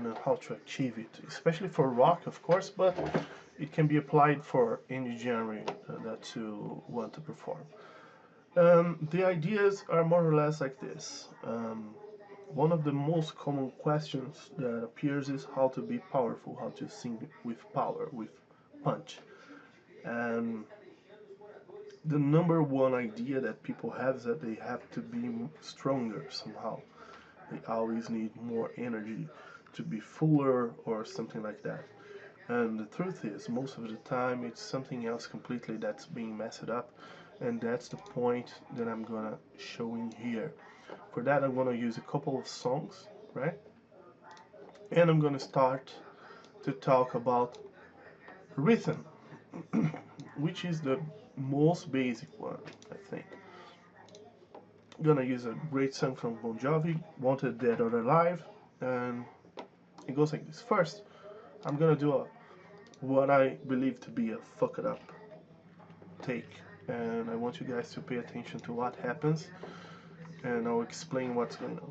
and how to achieve it, especially for rock, of course, but it can be applied for any genre that you want to perform. The ideas are more or less like this. One of the most common questions that appears is how to be powerful, how to sing with power, with punch. And the number one idea that people have is that they have to be stronger somehow. They always need more energy to be fuller or something like that. And the truth is, most of the time, it's something else completely that's being messed up, and that's the point that I'm gonna show in here. For that, I'm gonna use a couple of songs, right? And I'm gonna start to talk about rhythm, which is the most basic one, I think. I'm gonna use a great song from Bon Jovi, Wanted Dead or Alive, and it goes like this. First, I'm gonna do what I believe to be a fuck it up take, and I want you guys to pay attention to what happens, and I'll explain what's going on.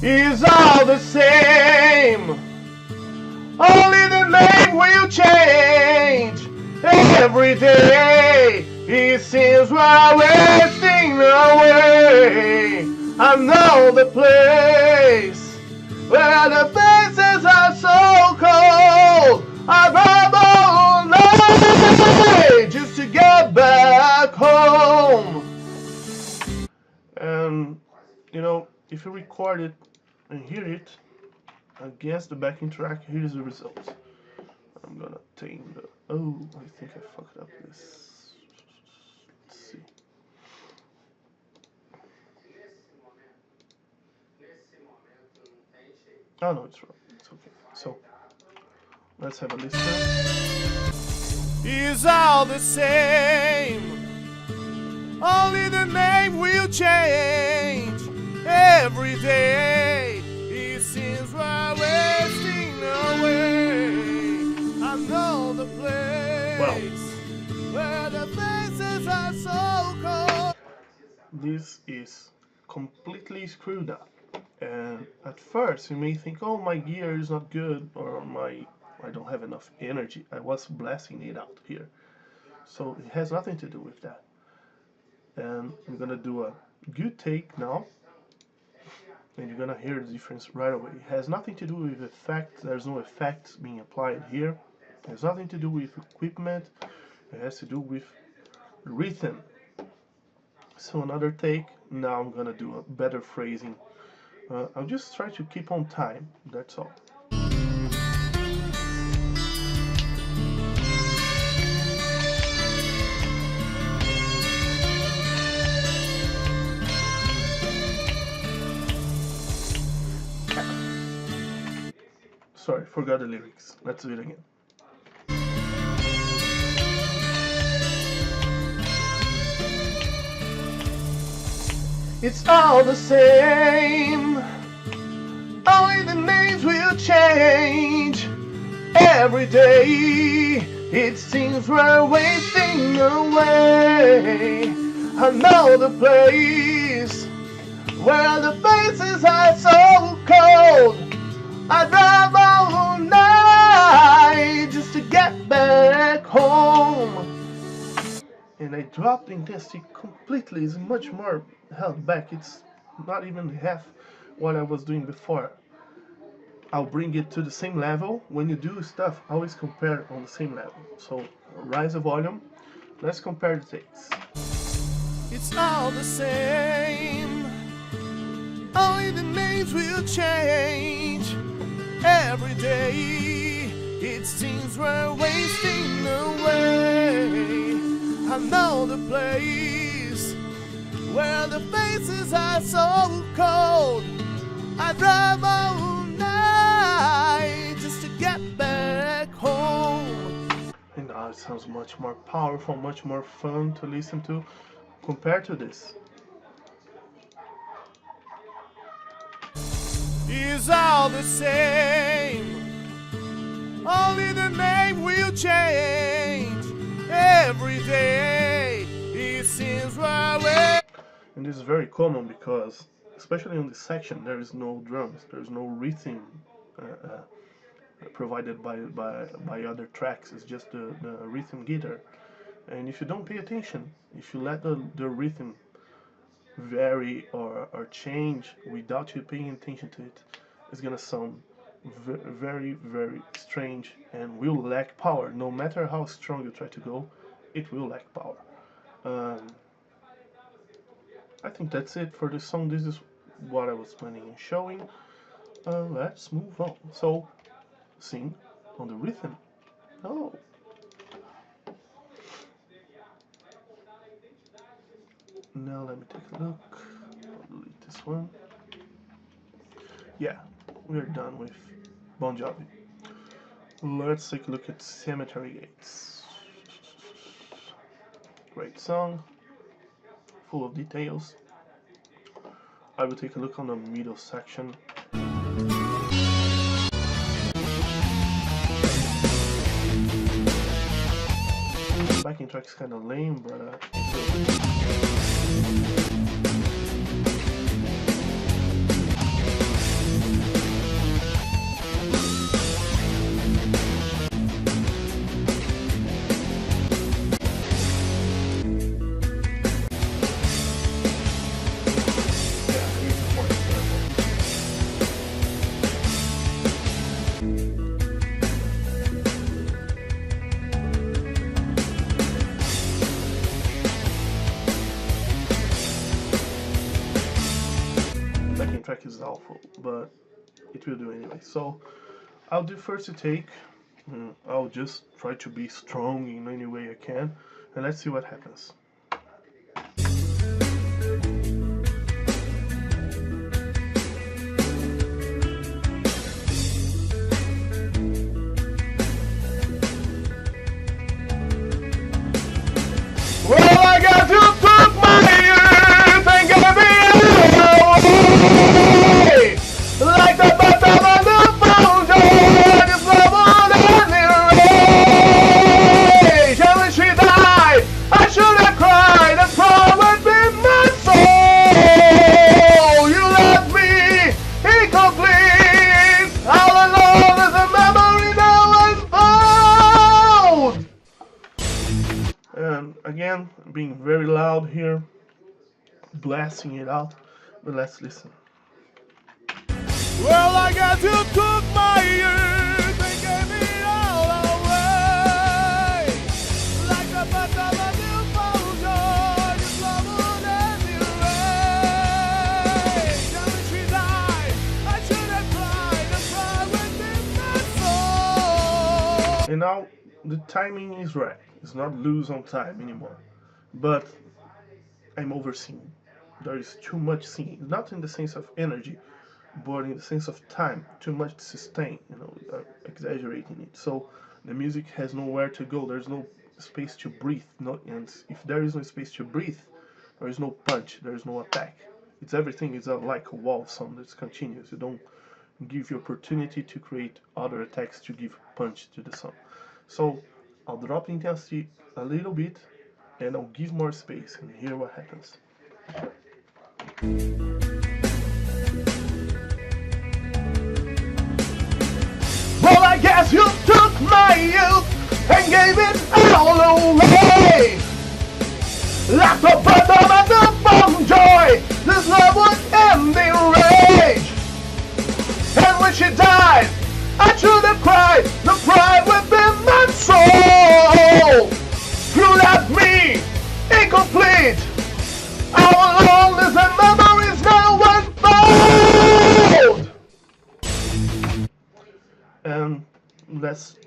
Is all the same. Only the name will change. Every day it seems we're wasting away. I know the place where the faces are so cold. I rub all night just to get back home. And you know, if you record it and hear it against the backing track, here's the result. I'm gonna take the... Oh, I think I fucked up this. Let's see. Oh no, it's wrong. It's okay. So, let's have a listen. Is all the same. Only the name will change. Every day it seems we're wasting away. I know the place where the faces are so cold. This is completely screwed up, and at first you may think, oh, my gear is not good, or I don't have enough energy. I was blasting it out here, so it has nothing to do with that. And we're gonna do a good take now, and you're gonna hear the difference right away. It has nothing to do with effect. There's no effects being applied here. It has nothing to do with equipment. It has to do with rhythm. So another take. Now I'm gonna do a better phrasing. I'll just try to keep on time. That's all. Sorry, forgot the lyrics. Let's do it again. It's all the same. Only the names will change. Every day it seems we're wasting away. I know the place where the faces are so cold. I drive all night just to get back home. And I dropped the intensity completely. It's much more held back. It's not even half what I was doing before. I'll bring it to the same level. When you do stuff, always compare on the same level. So rise the volume. Let's compare the takes. It's all the same. Only the names will change. Every day it seems we're wasting away. I know the place where the faces are so cold. I drive all night just to get back home. And now it sounds much more powerful, much more fun to listen to compared to this. It's all the same, only the name will change. Every day it seems we're away. And this is very common because, especially in this section, there is no drums, there is no rhythm provided by other tracks. It's just the rhythm guitar. And if you don't pay attention, if you let the rhythm vary or change without you paying attention to it, it's gonna sound very, very strange and will lack power. No matter how strong you try to go, it will lack power. I think that's it for this song. This is what I was planning on showing. Let's move on. So, sing on the rhythm. Oh. Now let me take a look. I'll delete this one. Yeah, we're done with Bon Jovi. Let's take a look at Cemetery Gates. Great song, full of details. I will take a look on the middle section. Backing track's kind of lame, but track is awful, but it will do anyway. So I'll do first a take. I'll just try to be strong in any way I can, and let's see what happens. Well, I got to took my youth and gave me away. Like the bottom of the phone door, just love on any rage. And when she died, I should have cried. The power in my soul. You left me incomplete. All alone as a memory now unfold. And again, being very loud here, blasting it out, but let's listen. Well, I guess you took my youth and gave me all away. Like the bottom of the phone door, just love on any rage. And when she died, I should have cried. The pride within my soul. And now the timing is right. It's not loose on time anymore. But I'm overseeing. There is too much singing. Not in the sense of energy, but in the sense of time. Too much sustain, exaggerating it. So the music has nowhere to go. There's no space to breathe. And if there is no space to breathe, there is no punch. There is no attack. It's everything is like a wall song that's continuous. You don't give you opportunity to create other attacks to give punch to the song. So I'll drop the intensity a little bit and I'll give more space and hear what happens. Well, I guess you took my youth and gave it all away. Like the bottom of the bomb joy, this love was ending rage. And when she died, I should have cried, the pride within my soul. You left me incomplete. Our loneliness and memories now unfold.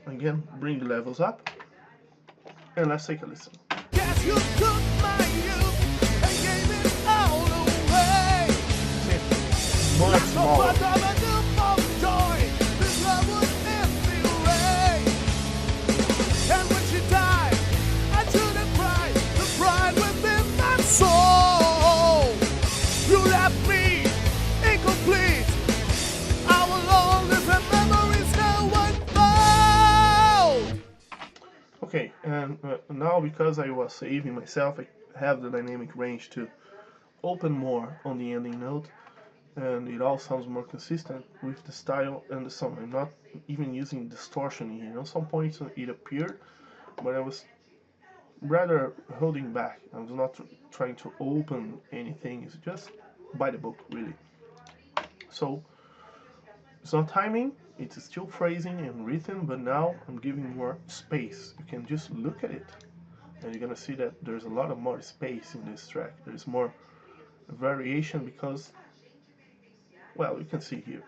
Again, bring the levels up, and let's take a listen. Guess you took my youth and gave it all away. Much So smaller. what am I do for joy? This love was empty away. And when she died, I should have cried, the pride within my soul. You left me incomplete. I will always have memories no one knows. Okay, and now because I was saving myself, I have the dynamic range to open more on the ending note, and it all sounds more consistent with the style and the song. I'm not even using distortion here. At some points it appeared, but I was rather holding back. I was not trying to open anything. It's just by the book, really. So it's not timing, it's still phrasing and rhythm, but now I'm giving more space. You can just look at it and you're gonna see that there's a lot of more space in this track. There's more variation because, well, you can see here,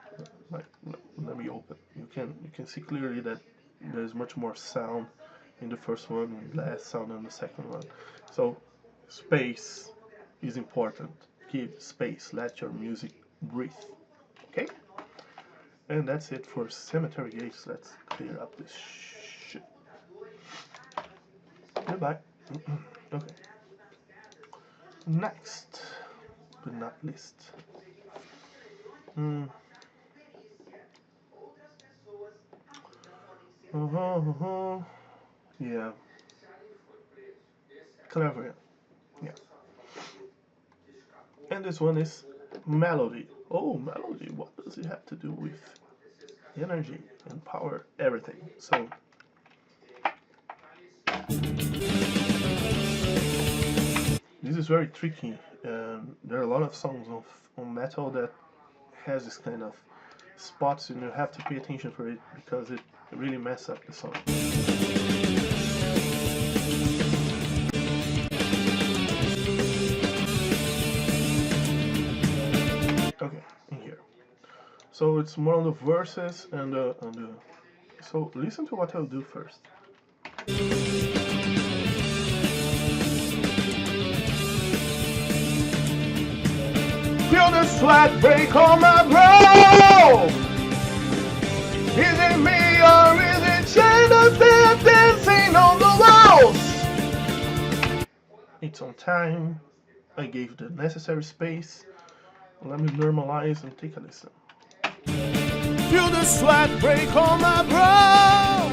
like, let me open. You can see clearly that there's much more sound in the first one and less sound in the second one. So space is important. Give space, let your music breathe. Okay? And that's it for Cemetery Gates. Let's clear up this shit. Goodbye. Okay. Next, but not least. Yeah. Clever. Yeah. And this one is melody. Oh, melody. What does it have to do with energy and power? Everything. So this is very tricky. There are a lot of songs on metal that has this kind of spots, and you have to pay attention for it because it really messes up the song. Okay, in here. So it's more on the verses and the. So listen to what I'll do first. Feel the sweat break on my brow. Is it me or is it shadows that dancing on the walls? It's on time. I gave the necessary space. Let me normalize and take a listen. Feel the sweat break on my brow.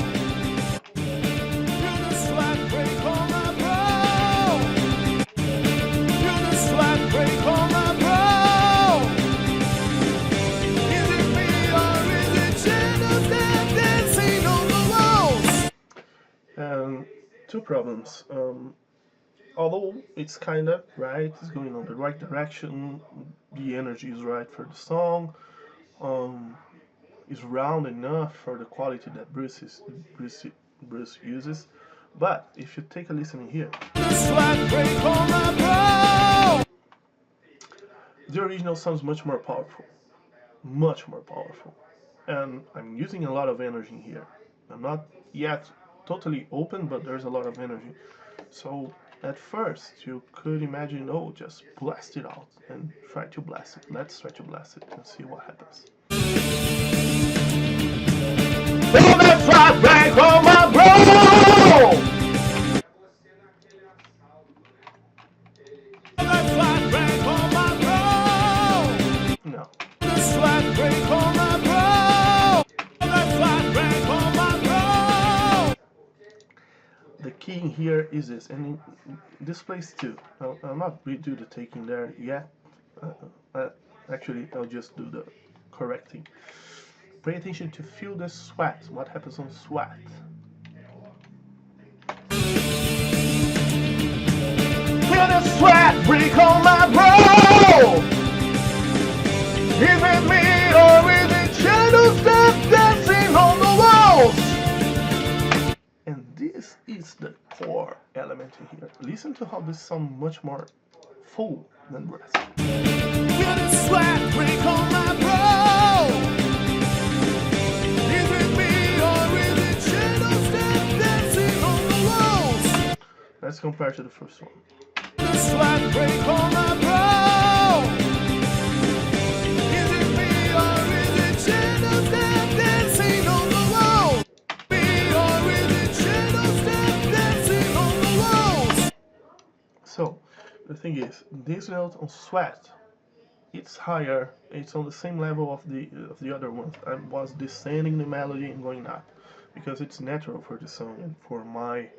Feel the sweat break on my brow. Feel the sweat break on my brow. Is it me or is it shadows that dancing on the walls? Two problems. Although it's kinda right, it's going on the right direction, the energy is right for the song, is round enough for the quality that Bruce uses. But if you take a listen in here, the original sounds much more powerful, and I'm using a lot of energy here. I'm not yet totally open, but there's a lot of energy. So at first you could imagine, oh, just blast it out and try to blast it. Let's try to blast it and see what happens. Feel the sweat break on my brow. No. The key in here is this, and in this place too. I'll not redo the taking there yet. Actually, I'll just do the correcting. Pay attention to feel the sweat. What happens on sweat? Feel the sweat break on my brow. Is it me or is it shadows that dancing on the walls? And this is the core element in here. Listen to how this sounds much more full than the rest. Feel the sweat break on my brow. Is it me or is it shadows? let's compare to the first one. The sweat break on my brow. Is it me or is it shadows that dancing on the wall? Me or is it shadows that dancing on the walls? So the thing is, this note on sweat, it's higher. It's on the same level of the other ones. I was descending the melody and going up because it's natural for the song and for my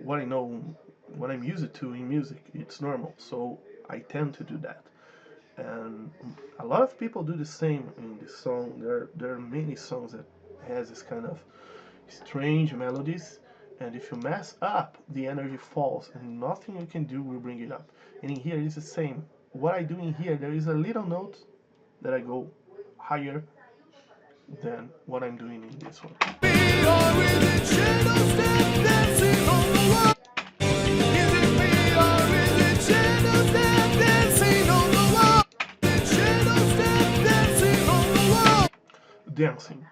what I know, what I'm used to in music. It's normal, so I tend to do that. And a lot of people do the same in this song. There are many songs that has this kind of strange melodies, and if you mess up, the energy falls, and nothing you can do will bring it up. And in here it's the same. What I do in here, there is a little note that I go higher than what I'm doing in this one. Dancing.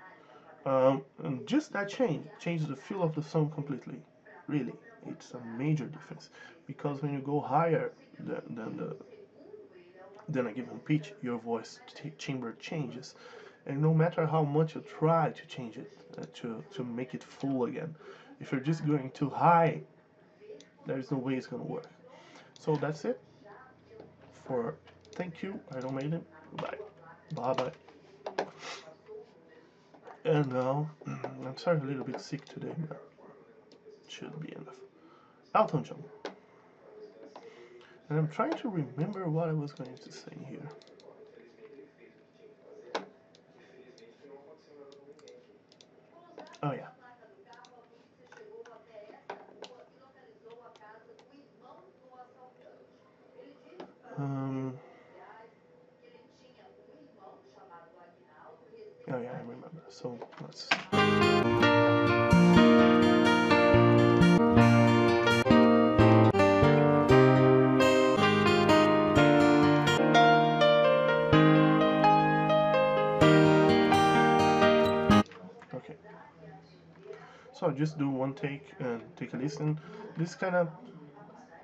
And just that changes the feel of the song completely. Really, it's a major difference because when you go higher than a given pitch, your voice timbre changes, and no matter how much you try to change it to make it full again, if you're just going too high, there's no way it's gonna work. So that's it for thank you, Iron Maiden. Bye. Bye bye. And now, I'm sorry, a little bit sick today, but should be enough. Elton John. And I'm trying to remember what I was going to say here. Oh yeah. Oh yeah, I remember. So let's. Okay. So I'll just do one take and take a listen. This kind of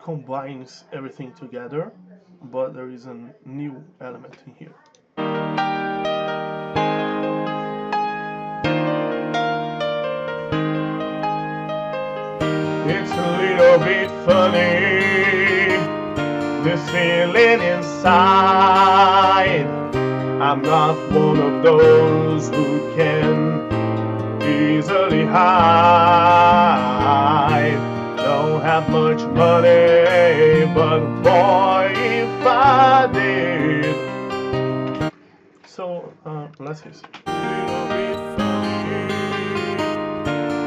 combines everything together, but there is a new element in here. It's a little bit funny, this feeling inside. I'm not one of those who can easily hide. Don't have much money, but boy, if I did. So, let's hear it. Little bit funny,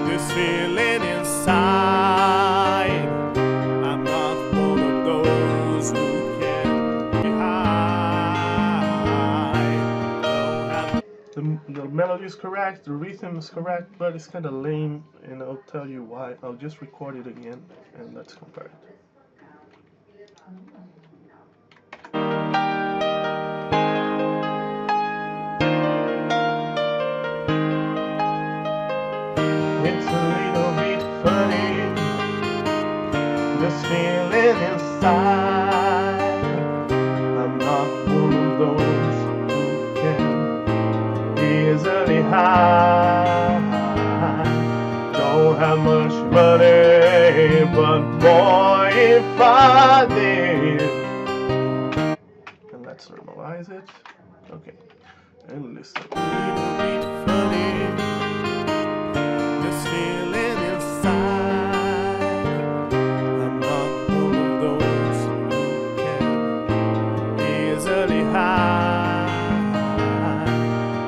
this feeling inside. I'm not one of those who can hide. The melody is correct, the rhythm is correct, but it's kind of lame, and I'll tell you why. I'll just record it again, and let's compare it. It's a little bit funny, this feeling inside. I'm not one of those who can easily hide. Don't have much money, but boy, if I did. And let's normalize it. Okay, and listen. A little bit funny, this feeling inside. I'm not one of those who can easily hide.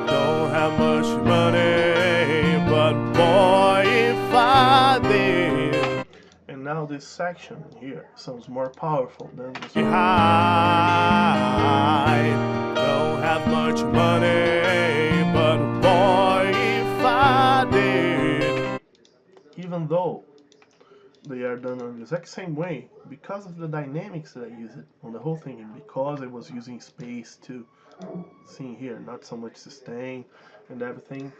Don't have much money, but boy, if I did. And now this section here sounds more powerful than this one. Hide. Don't have much money, but boy, if I did. Even though they are done in the exact same way, because of the dynamics that I use it on the whole thing, and because I was using space to sing here, not so much sustain and everything,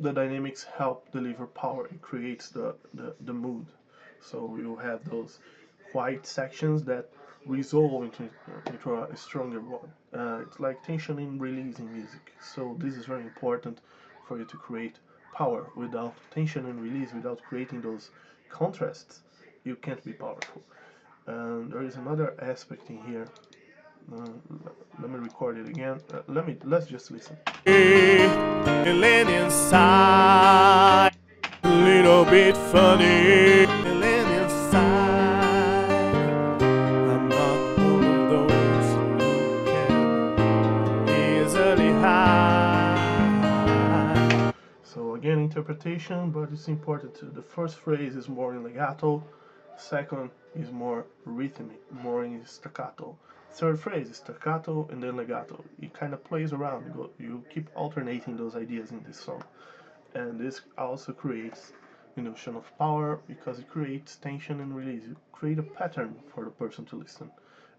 the dynamics help deliver power. It creates the mood. So you have those quiet sections that resolve into a stronger one. It's like tension and release in music. So this is very important for you to create power. Without tension and release, without creating those contrasts, you can't be powerful. And there is another aspect in here. Uh, Let me record it again. Let's just listen. Feeling inside, a little bit funny. Feeling inside, I'm not one of those who can easily hide. So again, interpretation, but it's important too. The first phrase is more in legato. Second is more rhythmic, more in staccato. Third phrase is staccato and then legato. It kind of plays around. You keep alternating those ideas in this song. And this also creates the notion of power because it creates tension and release. You create a pattern for the person to listen.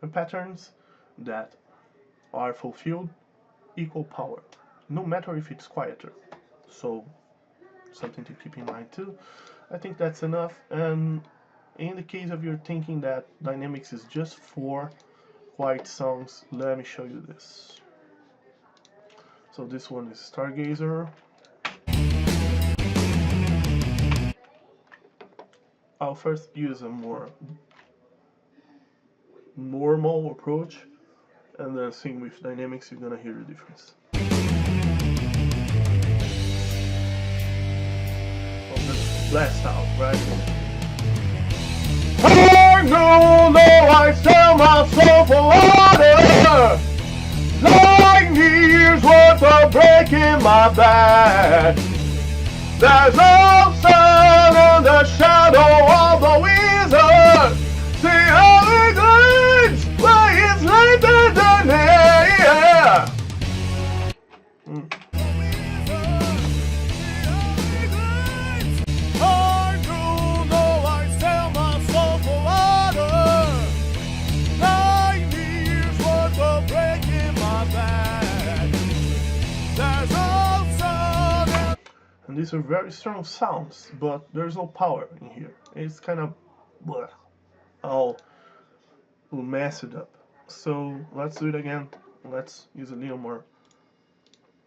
And patterns that are fulfilled equal power, no matter if it's quieter. So something to keep in mind too. I think that's enough. And in the case of you're thinking that dynamics is just for quiet songs, let me show you this. So this one is Stargazer. I'll first use a more normal approach and then sing with dynamics. You're gonna hear the difference. Well, just blast out, right? I know I sell my soul for water. 9 years worth of breaking my back. There's no sun in the shadow of the wizard. See how it glints when it's later than air. And these are very strong sounds, but there's no power in here. It's kind of bleh. I'll mess it up. So let's do it again. Let's use a little more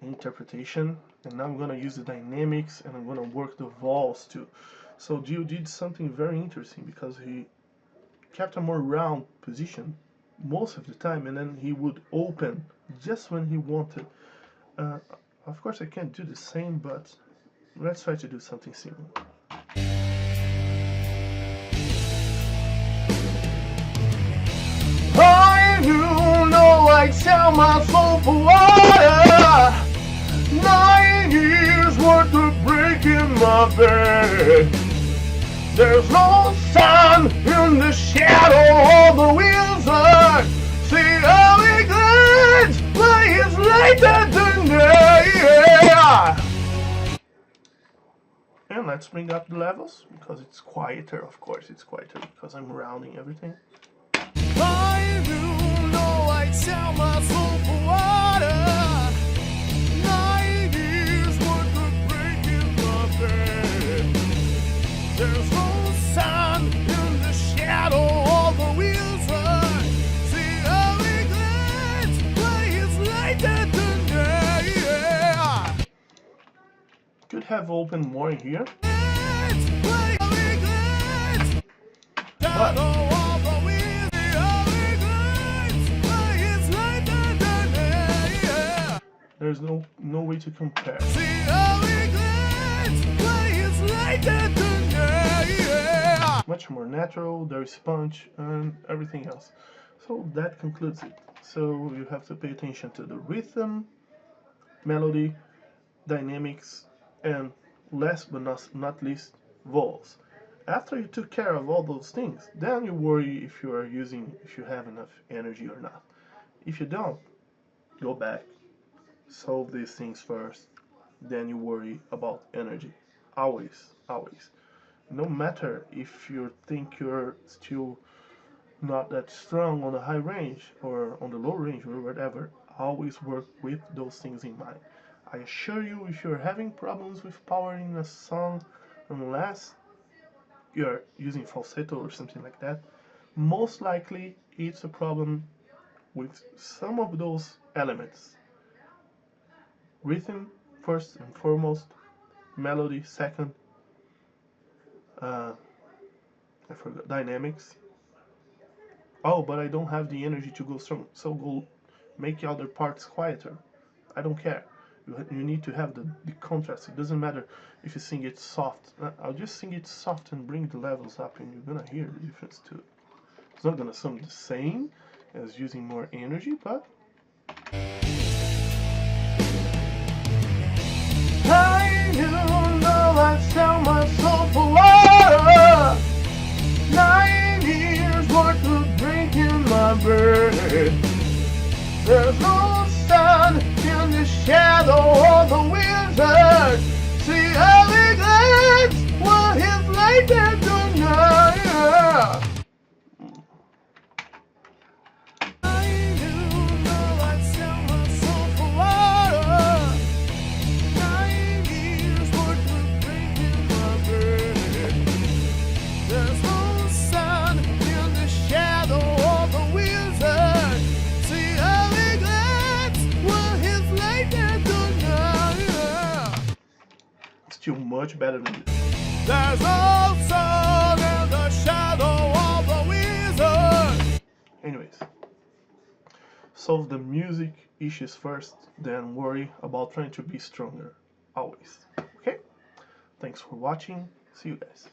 interpretation. And now I'm gonna use the dynamics and I'm gonna work the vowels too. So Dio did something very interesting because he kept a more round position most of the time, and then he would open just when he wanted. Of course I can't do the same, but let's try to do something similar. I do know I'd sell my soul for water. 9 years worth of breaking my back. There's no sun in the shadow of the wizard. See how it glints when it's later than day. And let's bring up the levels because it's quieter. Of course it's quieter because I'm rounding everything. I do know I'd sell my soul for water. 9 years worth of breaking my back. There's no sun in the shadow of the wizard. See how it glints when it's later than day. Could have opened more in here. But there's no way to compare. Much more natural, there's punch and everything else. So that concludes it. So you have to pay attention to the rhythm, melody, dynamics, and last but not least, vowels. After you took care of all those things, then you worry if you have enough energy or not. If you don't, go back, solve these things first, then you worry about energy. Always, always. No matter if you think you're still not that strong on the high range or on the low range or whatever, always work with those things in mind. I assure you, if you're having problems with power in a song, unless you're using falsetto or something like that, most likely it's a problem with some of those elements. Rhythm, first and foremost, melody, second, I forgot, dynamics. Oh, but I don't have the energy to go strong, so go make the other parts quieter. I don't care. You need to have the contrast. It doesn't matter if you sing it soft. I'll just sing it soft and bring the levels up, and you're gonna hear the difference too. It's not gonna sound the same as using more energy, but I know I sell my soul for water. 9 years worth of drinking my blood. There's no sun in the shadow of the wizard. See how he glides while he's laid there tonight. Still much better than this. There's no sun in the shadow of the wizard. Anyways, solve the music issues first, then worry about trying to be stronger. Always. Okay? Thanks for watching. See you guys.